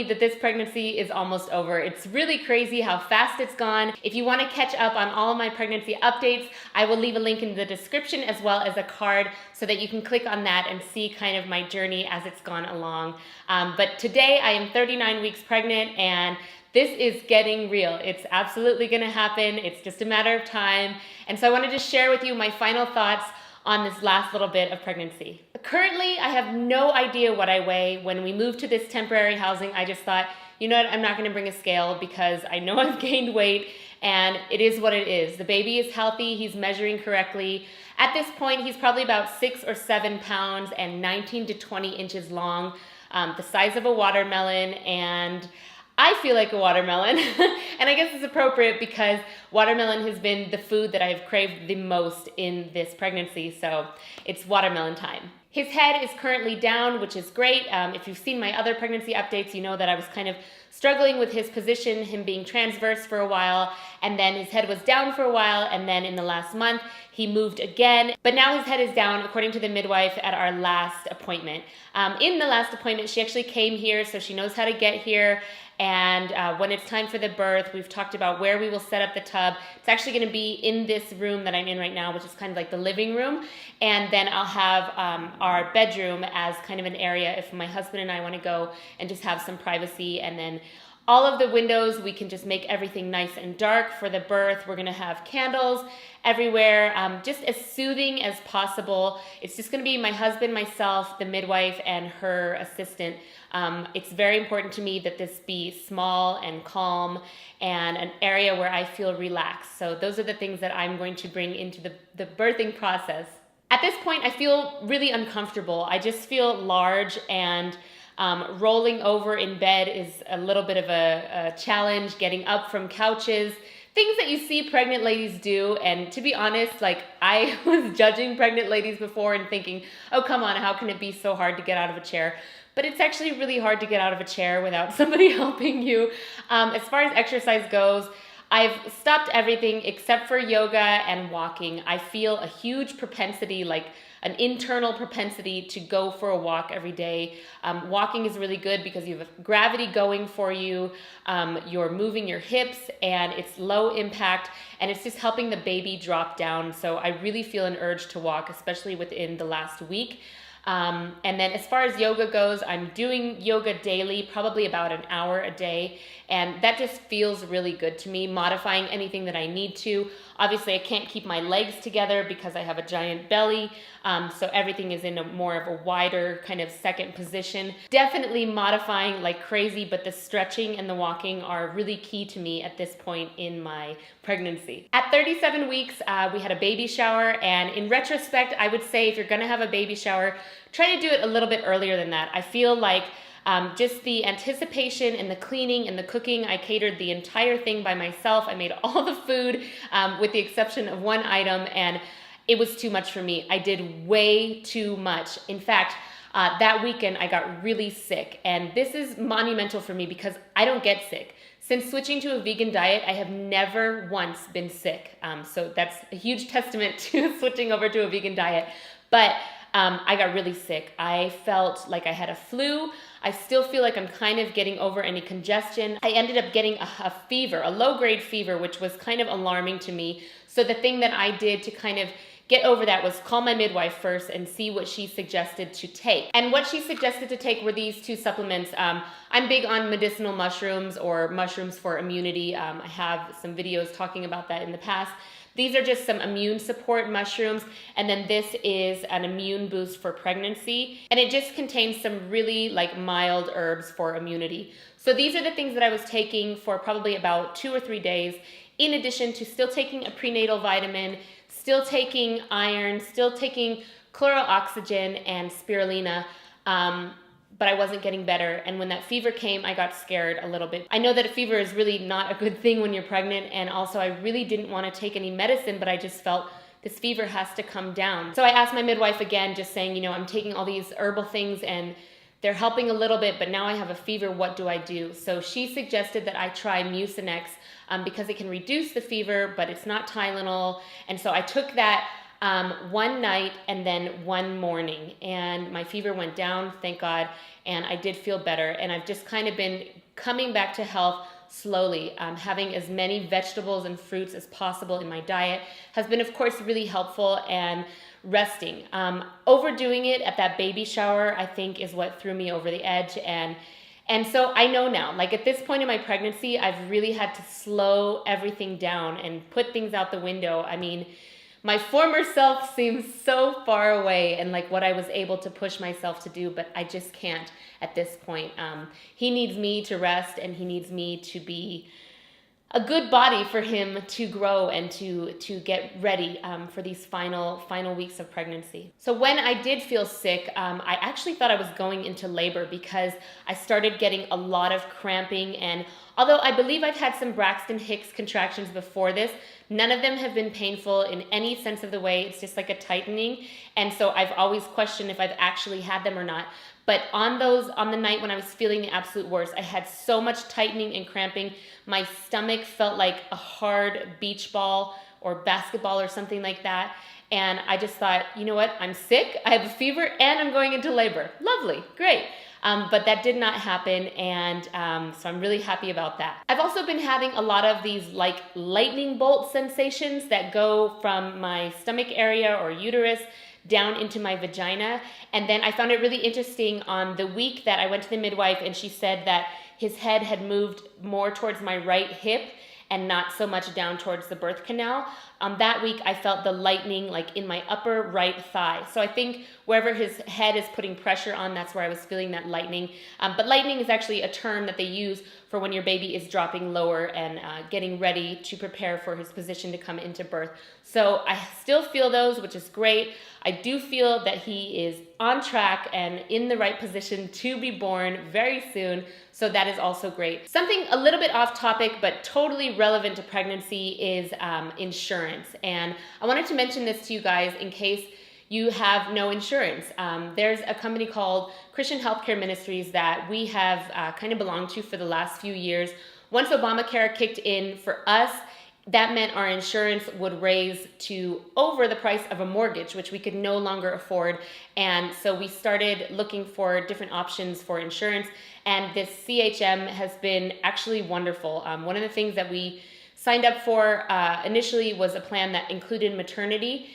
believe that this pregnancy is almost over. It's really crazy how fast it's gone. If you want to catch up on all of my pregnancy updates, I will leave a link in the description as well as a card so that you can click on that and see kind of my journey as it's gone along. But today I am 39 weeks pregnant, and this is getting real. It's absolutely gonna happen. It's just a matter of time. And so I wanted to share with you my final thoughts on this last little bit of pregnancy. Currently, I have no idea what I weigh. When we moved to this temporary housing, I just thought, you know what, I'm not gonna bring a scale because I know I've gained weight, and it is what it is. The baby is healthy, he's measuring correctly. At this point, he's probably about 6 or 7 pounds and 19 to 20 inches long, the size of a watermelon, and I feel like a watermelon, and I guess it's appropriate because watermelon has been the food that I've craved the most in this pregnancy, so it's watermelon time. His head is currently down, which is great. If you've seen my other pregnancy updates, you know that I was kind of struggling with his position, him being transverse for a while, and then his head was down for a while, and then in the last month, he moved again. But now his head is down, according to the midwife at our last appointment. In the last appointment, she actually came here, so she knows how to get here. And when it's time for the birth, we've talked about where we will set up the tub. It's actually gonna be in this room that I'm in right now, which is kind of like the living room. And then I'll have our bedroom as kind of an area if my husband and I wanna go and just have some privacy. And then all of the windows, we can just make everything nice and dark for the birth. We're gonna have candles everywhere, just as soothing as possible. It's just gonna be my husband, myself, the midwife, and her assistant. It's very important to me that this be small and calm and an area where I feel relaxed. So those are the things that I'm going to bring into the birthing process. At this point, I feel really uncomfortable. I just feel large, and rolling over in bed is a little bit of a challenge, getting up from couches, things that you see pregnant ladies do. And to be honest, like, I was judging pregnant ladies before and thinking, oh, come on, how can it be so hard to get out of a chair? But it's actually really hard to get out of a chair without somebody helping you. As far as exercise goes, I've stopped everything except for yoga and walking. I feel a huge propensity, like an internal propensity, to go for a walk every day. Walking is really good because you have gravity going for you, you're moving your hips, and it's low impact, and it's just helping the baby drop down. So I really feel an urge to walk, especially within the last week. And then as far as yoga goes, I'm doing yoga daily, probably about an hour a day, and that just feels really good to me, modifying anything that I need to. Obviously, I can't keep my legs together because I have a giant belly, so everything is in more of a wider kind of second position. Definitely modifying like crazy, but the stretching and the walking are really key to me at this point in my pregnancy. At 37 weeks, we had a baby shower, and in retrospect, I would say if you're gonna have a baby shower, try to do it a little bit earlier than that. I feel like just the anticipation and the cleaning and the cooking, I catered the entire thing by myself. I made all the food with the exception of one item, and it was too much for me. I did way too much. In fact, that weekend I got really sick, and this is monumental for me because I don't get sick. Since switching to a vegan diet, I have never once been sick. So that's a huge testament to switching over to a vegan diet. But I got really sick. I felt like I had a flu. I still feel like I'm kind of getting over any congestion. I ended up getting a fever, a low-grade fever, which was kind of alarming to me. So the thing that I did to kind of get over that was call my midwife first and see what she suggested to take. And what she suggested to take were these 2 supplements. I'm big on medicinal mushrooms or mushrooms for immunity. I have some videos talking about that in the past. These are just some immune support mushrooms, and then this is an immune boost for pregnancy, and it just contains some really like mild herbs for immunity. So these are the things that I was taking for probably about 2 or 3 days, in addition to still taking a prenatal vitamin, still taking iron, still taking chlorooxygen and spirulina, but I wasn't getting better. And when that fever came, I got scared a little bit. I know that a fever is really not a good thing when you're pregnant, and also I really didn't want to take any medicine, but I just felt this fever has to come down. So I asked my midwife again, just saying, you know, I'm taking all these herbal things and they're helping a little bit, but now I have a fever, what do I do? So she suggested that I try Mucinex because it can reduce the fever, but it's not Tylenol. And so I took that. one night and then one morning, and my fever went down, thank God, and I did feel better. And I've just kind of been coming back to health slowly. Having as many vegetables and fruits as possible in my diet has been, of course, really helpful, and resting. Overdoing it at that baby shower, I think, is what threw me over the edge. And so I know now, like at this point in my pregnancy, I've really had to slow everything down and put things out the window. I mean, my former self seems so far away, and like what I was able to push myself to do, but I just can't at this point. He needs me to rest, and he needs me to be a good body for him to grow and to get ready for these final weeks of pregnancy. So when I did feel sick, I actually thought I was going into labor, because I started getting a lot of cramping. And although I believe I've had some Braxton Hicks contractions before this, none of them have been painful in any sense of the way. It's just like a tightening. And so I've always questioned if I've actually had them or not. But on the night when I was feeling the absolute worst, I had so much tightening and cramping. My stomach felt like a hard beach ball or basketball or something like that. And I just thought, you know what? I'm sick, I have a fever, and I'm going into labor. Lovely, great. But that did not happen, and so I'm really happy about that. I've also been having a lot of these like lightning bolt sensations that go from my stomach area or uterus down into my vagina. And then I found it really interesting on the week that I went to the midwife, and she said that his head had moved more towards my right hip and not so much down towards the birth canal. That week I felt the lightning like in my upper right thigh. So I think wherever his head is putting pressure on, that's where I was feeling that lightning. But lightning is actually a term that they use for when your baby is dropping lower and getting ready to prepare for his position to come into birth. So I still feel those, which is great. I do feel that he is on track and in the right position to be born very soon. So that is also great. Something a little bit off topic, but totally relevant to pregnancy is insurance. And I wanted to mention this to you guys in case you have no insurance. There's a company called Christian Healthcare Ministries that we have kind of belonged to for the last few years. Once Obamacare kicked in for us, that meant our insurance would raise to over the price of a mortgage, which we could no longer afford. And so we started looking for different options for insurance. And this CHM has been actually wonderful. One of the things that we signed up for initially was a plan that included maternity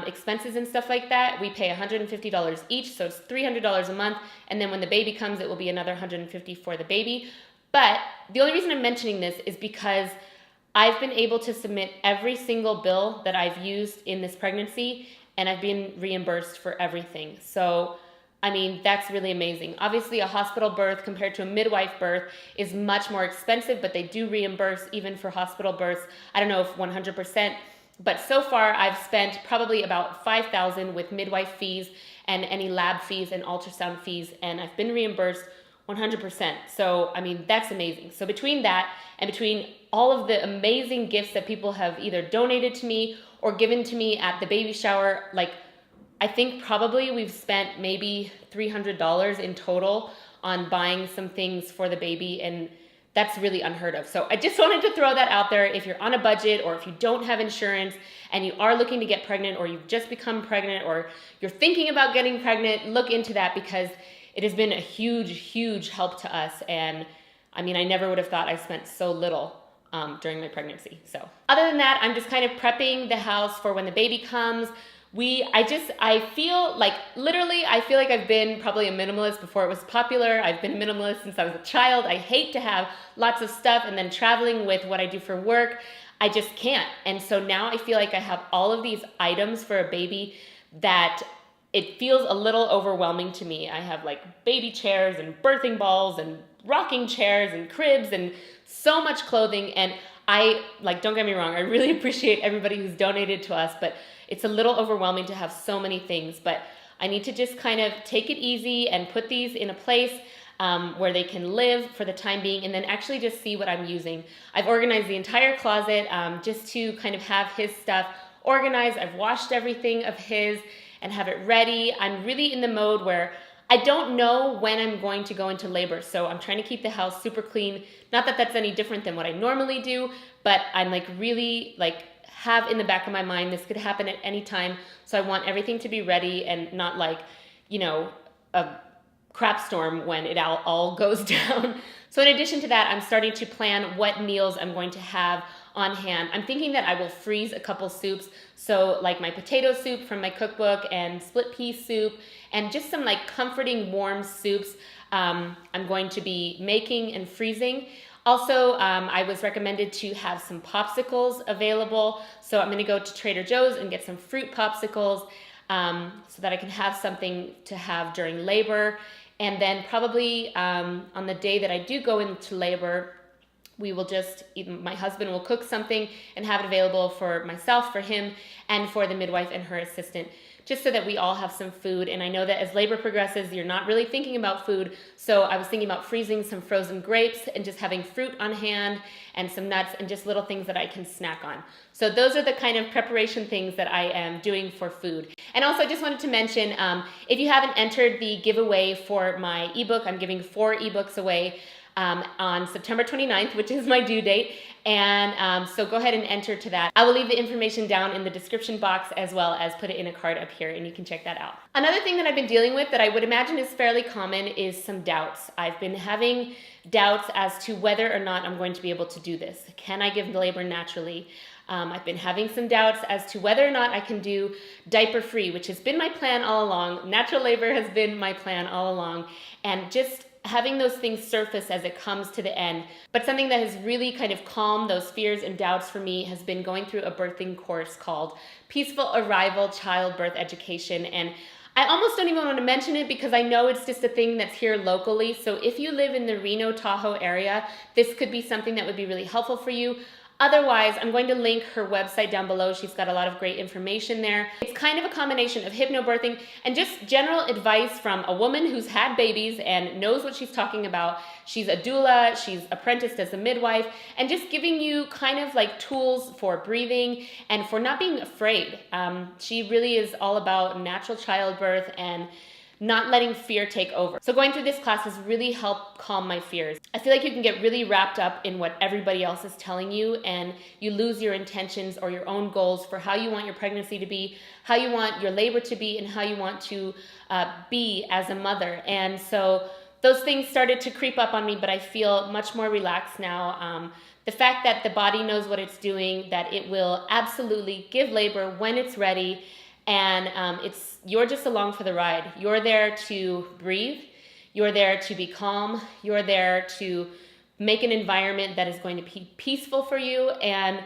expenses and stuff like that. We pay $150 each, so it's $300 a month. And then when the baby comes, it will be another $150 for the baby. But the only reason I'm mentioning this is because I've been able to submit every single bill that I've used in this pregnancy, and I've been reimbursed for everything. So, I mean, that's really amazing. Obviously, a hospital birth compared to a midwife birth is much more expensive, but they do reimburse even for hospital births. I don't know if 100%, but so far I've spent probably about $5,000 with midwife fees and any lab fees and ultrasound fees, and I've been reimbursed 100%. So, I mean, that's amazing. So between that and between all of the amazing gifts that people have either donated to me or given to me at the baby shower, like I think probably we've spent maybe $300 in total on buying some things for the baby, and that's really unheard of. So I just wanted to throw that out there. If you're on a budget, or if you don't have insurance and you are looking to get pregnant, or you've just become pregnant, or you're thinking about getting pregnant, look into that, because it has been a huge, huge help to us. And I mean, I never would have thought I spent so little during my pregnancy. So other than that, I'm just kind of prepping the house for when the baby comes. I feel like I've been probably a minimalist before it was popular. I've been a minimalist since I was a child. I hate to have lots of stuff, and then traveling with what I do for work, I just can't. And so now I feel like I have all of these items for a baby that it feels a little overwhelming to me. I have like baby chairs and birthing balls and rocking chairs and cribs and so much clothing. And don't get me wrong, I really appreciate everybody who's donated to us, but it's a little overwhelming to have so many things. But I need to just kind of take it easy and put these in a place where they can live for the time being, and then actually just see what I'm using. I've organized the entire closet just to kind of have his stuff organized. I've washed everything of his and have it ready. I'm really in the mode where I don't know when I'm going to go into labor, so I'm trying to keep the house super clean. Not that that's any different than what I normally do, but I'm really have in the back of my mind this could happen at any time. So I want everything to be ready and not like, a crap storm when it all goes down. So in addition to that, I'm starting to plan what meals I'm going to have on hand. I'm thinking that I will freeze a couple soups. So like my potato soup from my cookbook and split pea soup and just some like comforting warm soups I'm going to be making and freezing. Also, I was recommended to have some popsicles available. So I'm gonna go to Trader Joe's and get some fruit popsicles so that I can have something to have during labor. And then probably on the day that I do go into labor, we will my husband will cook something and have it available for myself, for him, and for the midwife and her assistant, just so that we all have some food. And I know that as labor progresses, you're not really thinking about food. So I was thinking about freezing some frozen grapes and just having fruit on hand and some nuts and just little things that I can snack on. So those are the kind of preparation things that I am doing for food. And also I just wanted to mention, if you haven't entered the giveaway for my ebook, I'm giving 4 ebooks away on September 29th, which is my due date. And so go ahead and enter to that. I will leave the information down in the description box as well as put it in a card up here and you can check that out. Another thing that I've been dealing with that I would imagine is fairly common is some doubts. I've been having doubts as to whether or not I'm going to be able to do this. Can I give labor naturally? I've been having some doubts as to whether or not I can do diaper-free, which has been my plan all along. Natural labor has been my plan all along. And just having those things surface as it comes to the end. But something that has really kind of calmed those fears and doubts for me has been going through a birthing course called Peaceful Arrival Childbirth Education. And I almost don't even want to mention it because I know it's just a thing that's here locally. So if you live in the Reno, Tahoe area, this could be something that would be really helpful for you. Otherwise, I'm going to link her website down below. She's got a lot of great information there. It's kind of a combination of hypnobirthing and just general advice from a woman who's had babies and knows what she's talking about. She's a doula, she's apprenticed as a midwife, and just giving you kind of like tools for breathing and for not being afraid. She really is all about natural childbirth and not letting fear take over. So going through this class has really helped calm my fears. I feel like you can get really wrapped up in what everybody else is telling you and you lose your intentions or your own goals for how you want your pregnancy to be, how you want your labor to be, and how you want to be as a mother. And so those things started to creep up on me, but I feel much more relaxed now. The fact that the body knows what it's doing, that it will absolutely give labor when it's ready, and you're just along for the ride. You're there to breathe. You're there to be calm. You're there to make an environment that is going to be peaceful for you. And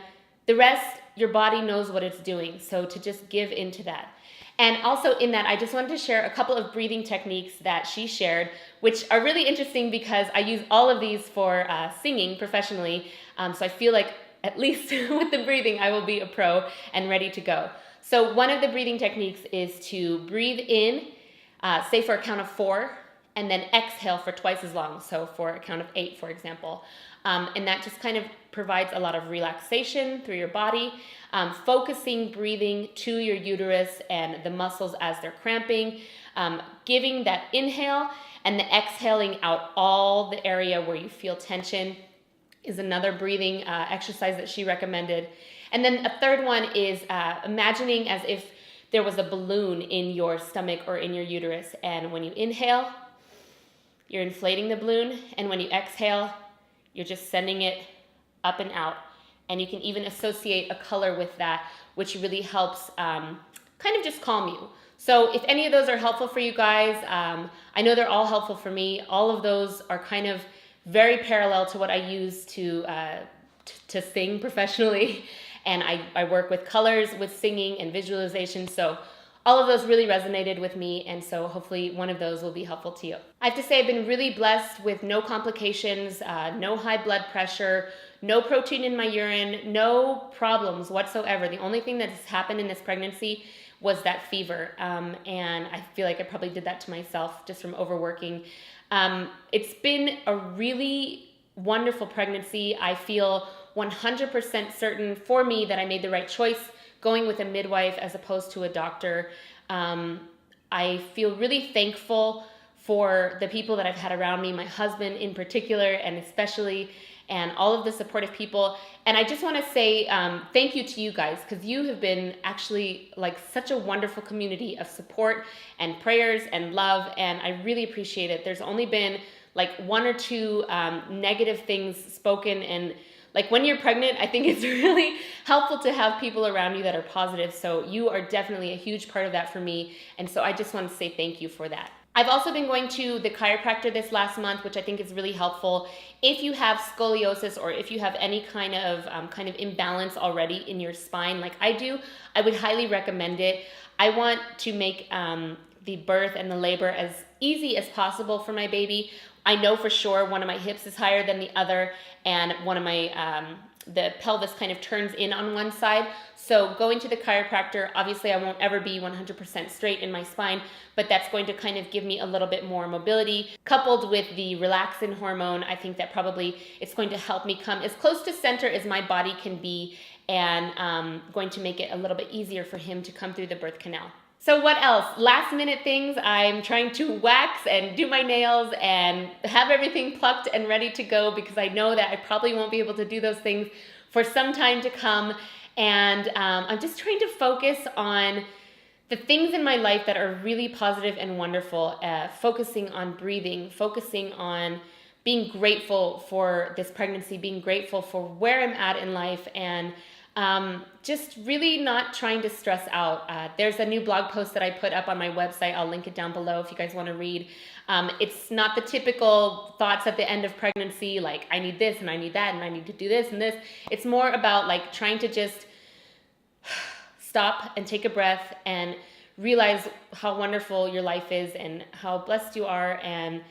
the rest, your body knows what it's doing. So to just give into that. And also in that, I just wanted to share a couple of breathing techniques that she shared, which are really interesting because I use all of these for singing professionally. So I feel like at least with the breathing, I will be a pro and ready to go. So one of the breathing techniques is to breathe in, say for a count of 4, and then exhale for twice as long. So for a count of 8, for example. And that just kind of provides a lot of relaxation through your body, focusing breathing to your uterus and the muscles as they're cramping, giving that inhale and the exhaling out all the area where you feel tension is another breathing exercise that she recommended. And then a third one is imagining as if there was a balloon in your stomach or in your uterus. And when you inhale, you're inflating the balloon. And when you exhale, you're just sending it up and out. And you can even associate a color with that, which really helps kind of just calm you. So if any of those are helpful for you guys, I know they're all helpful for me. All of those are kind of very parallel to what I use to sing professionally. And I work with colors, with singing and visualization. So all of those really resonated with me. And so hopefully one of those will be helpful to you. I have to say I've been really blessed with no complications, no high blood pressure, no protein in my urine, no problems whatsoever. The only thing that has happened in this pregnancy was that fever. And I feel like I probably did that to myself just from overworking. It's been a really wonderful pregnancy. I feel 100% certain for me that I made the right choice going with a midwife as opposed to a doctor. I feel really thankful for the people that I've had around me, my husband in particular and especially, and all of the supportive people. And I just want to say thank you to you guys, because you have been actually like such a wonderful community of support and prayers and love, and I really appreciate it. There's only been like one or two negative things spoken, and like when you're pregnant, I think it's really helpful to have people around you that are positive. So you are definitely a huge part of that for me. And so I just want to say thank you for that. I've also been going to the chiropractor this last month, which I think is really helpful. If you have scoliosis, or if you have any kind of imbalance already in your spine like I do, I would highly recommend it. I want to make the birth and the labor as easy as possible for my baby. I know for sure one of my hips is higher than the other, and one of my, the pelvis kind of turns in on one side. So going to the chiropractor, obviously I won't ever be 100% straight in my spine, but that's going to kind of give me a little bit more mobility. Coupled with the relaxin hormone, I think that probably it's going to help me come as close to center as my body can be, and going to make it a little bit easier for him to come through the birth canal. So what else? Last minute things. I'm trying to wax and do my nails and have everything plucked and ready to go, because I know that I probably won't be able to do those things for some time to come. And I'm just trying to focus on the things in my life that are really positive and wonderful, focusing on breathing, focusing on being grateful for this pregnancy, being grateful for where I'm at in life, and just really not trying to stress out. There's a new blog post that I put up on my website. I'll link it down below if you guys want to read. It's not the typical thoughts at the end of pregnancy, like I need this and I need that and I need to do this and this. It's more about like trying to just stop and take a breath and realize how wonderful your life is and how blessed you are, and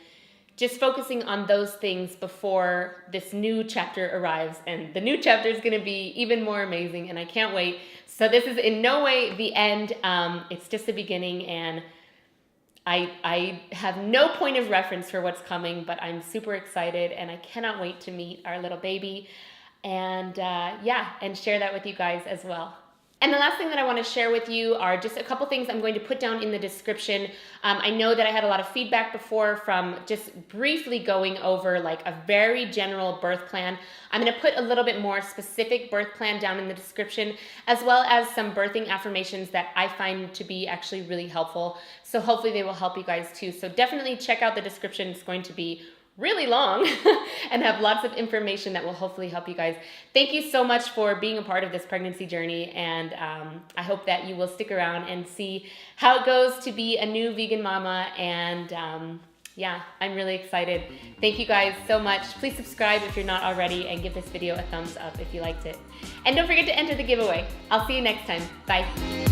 just focusing on those things before this new chapter arrives. And the new chapter is going to be even more amazing, and I can't wait. So this is in no way the end. It's just the beginning, and I have no point of reference for what's coming, but I'm super excited, and I cannot wait to meet our little baby, and and share that with you guys as well. And the last thing that I want to share with you are just a couple things I'm going to put down in the description. I know that I had a lot of feedback before from just briefly going over like a very general birth plan. I'm going to put a little bit more specific birth plan down in the description, as well as some birthing affirmations that I find to be actually really helpful. So hopefully they will help you guys too. So definitely check out the description. It's going to be really long and have lots of information that will hopefully help you guys. Thank you so much for being a part of this pregnancy journey, and I hope that you will stick around and see how it goes to be a new vegan mama, and I'm really excited. Thank you guys so much. Please subscribe if you're not already, and give this video a thumbs up if you liked it. And don't forget to enter the giveaway. I'll see you next time. Bye.